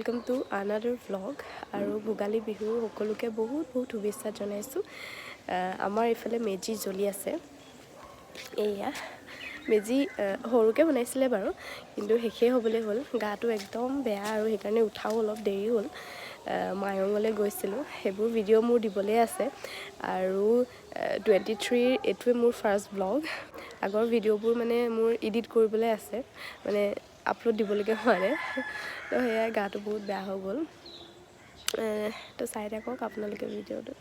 welcome to another vlog और भोगाली बिहु सकलोके बहुत बहुत शुभेच्छा जनाइছোঁ आमार इफाले मेजी जलि आछे एया मेजी सरुके बनाइছিলে बारो किन्तु शेषे हबले हल गाटो एकदम बेया और हेकारणे उठाओ अलप देरी हल मायंगले गइसिलो हेबुर भिडिओ मोर दिबले आछे आरो 23 एटुवे मोर फार्स्ट व्लॉग आगर भिडिओबुर माने मोर एडिट करिबले आछे माने আপলোড দিবলকে হয় তো হেয়া গাটো বহুত বেয়া হৈ গ'ল তো চাই থাকক আপোনালোকে ভিডিঅ'টো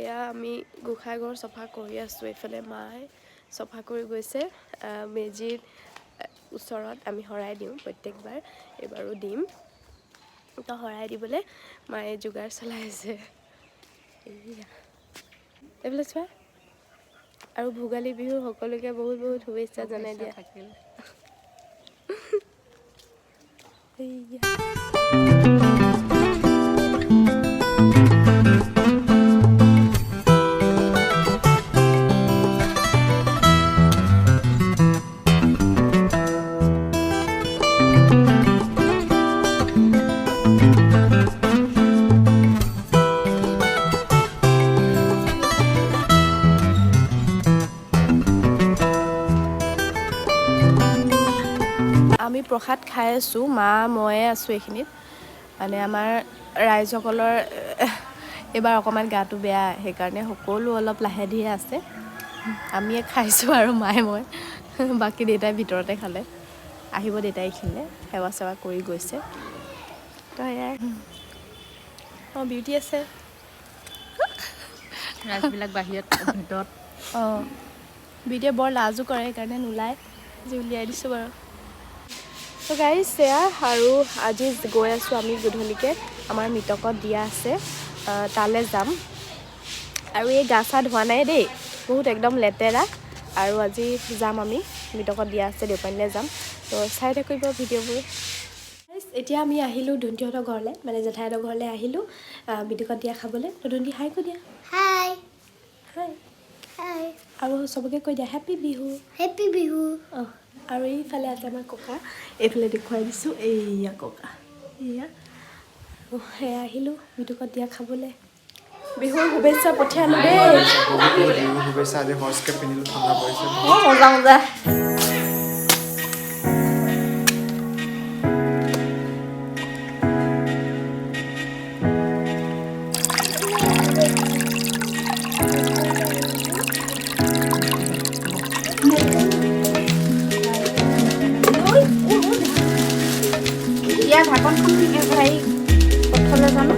এয়া আমি গোসাই ঘৰ চফা কৰি আছোঁ এইফালে মায়ে চফা কৰি গৈছে মেজিৰ ওচৰত আমি হৰাই দিওঁ প্ৰত্যেকবাৰ এবাৰো দিম তো হৰাই দিবলৈ মায়ে যোগাৰ চলাই আছে এইফালে চোৱা আৰু ভোগালী বিহু সকলোকে বহুত বহুত শুভেচ্ছা জনাই দিয়া থাকিল আমি প্ৰসাদ খাই আছোঁ মা ময়ে আছোঁ এইখিনিত মানে আমাৰ ৰাইজসকলৰ এবাৰ অকমান গাটো বেয়া সেইকাৰণে সকলো অলপ লাহে ধীৰে আছে আমি খাইছোঁ আৰু মায়ে মই বাকি দেউতাই ভিতৰতে খালে আহিব দেউতাই এইখিনিলে সেৱা সেৱা কৰি গৈছে তো এয়াই বিউটি আছে ৰাইজবিলাক বাহিৰত ভিতৰত বিউটিয়ে বৰ লাজো কৰে সেইকাৰণে নোলায় যে উলিয়াই দিছোঁ বাৰু তো গাইজ সেয়া আৰু আজি গৈ আছোঁ আমি গধূলিকে আমাৰ মৃতকত দিয়া আছে তালৈ যাম আৰু এই গা চা ধোৱা নাই দেই বহুত একদম লেতেৰা আৰু আজি যাম আমি মৃতকত দিয়া আছে দেউপানীলৈ যাম তো চাই থাকিব ভিডিঅ'বোৰ এতিয়া আমি আহিলোঁ ধুন্তিহঁতৰ ঘৰলৈ মানে জেঠাইহঁতৰ ঘৰলৈ আহিলোঁ মৃতকত দিয়া খাবলৈ তো ধুন্তি হাই কৈ দিয়া হাই হাই হাই আৰু চবকে কৈ দিয়া হেপী বিহু অঁ আৰু এইফালে আছে আমাৰ ককা এইফালে দেখুৱাই দিছোঁ এইয়া ককা এয়া সেয়া আহিলোঁ মৃতকত দিয়া খাবলৈ বিহুৰ শুভেচ্ছা পঠিয়ালোঁ দেই বিহুৰ শুভেচ্ছা আজি হৰ্চকে পিন্ধিলোঁ ঠাণ্ডা পৰিছে মজা মজা ঢাকনখন ঠিকে ভাই প্ৰথমে জানো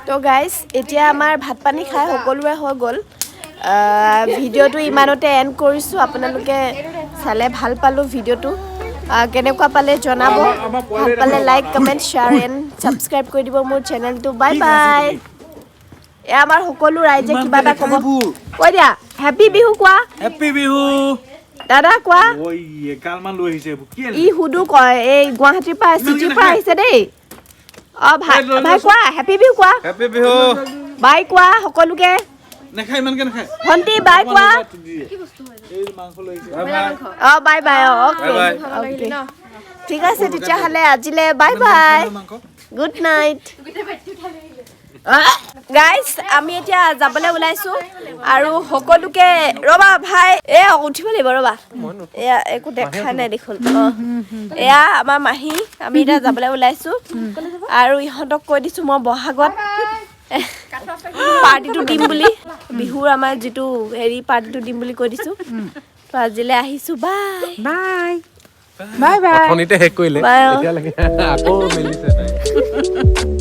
তো গাইজ এতিয়া আমাৰ ভাত পানী খাই সকলোৰে হৈ গ'ল ভিডিঅ'টো ইমানতে এণ্ড কৰিছোঁ আপোনালোকে চালে ভাল পালোঁ ভিডিঅ'টো কেনেকুৱা পালে জনাব ভাল পালে like comment share and subscribe কৰি দিব মোৰ চেনেলটো বাই বাই এয়া আমাৰ সকলো ৰাইজে কিবা এটা ক'ব কৈ দিয়া হেপী বিহু কোৱা হেপী বিহু দাদা কোৱা ই সুদু কয় এই গুৱাহাটীৰ পৰা চিটিৰ পৰা আহিছে দেই ভাই কোৱা হেপী বিহু কোৱা হেপী বিহু বাই কোৱা সকলোকে নেখাই ইমানকে নেখাই ভন্টি বাই কোৱা কি বস্তু হয় এই মাংস লৈছে বাই বাই ওকে ঠিক আছে তেতিয়াহ'লে আজিলে bye bye good night guys আমি এতিয়া যাবলৈ ওলাইছোঁ আৰু সকলোকে ৰ'বা ভাই উঠিব লাগিব ৰ'বা এয়া একো দেখা নাই দেখোন এয়া আমাৰ মাহী আমি এতিয়া যাবলৈ ওলাইছোঁ আৰু ইহঁতক কৈ দিছোঁ মই বহাগত পাৰ্টিটো দিম বুলি বিহুৰ আমাৰ যিটো হেৰি পাৰ্টিটো দিম বুলি কৈ দিছোঁ তো আজিলৈ আহিছোঁ বাই বাই বাই বাই অথনিতে শেষ কৰিলে এতিয়ালৈকে আকৌ মেলিছে তাই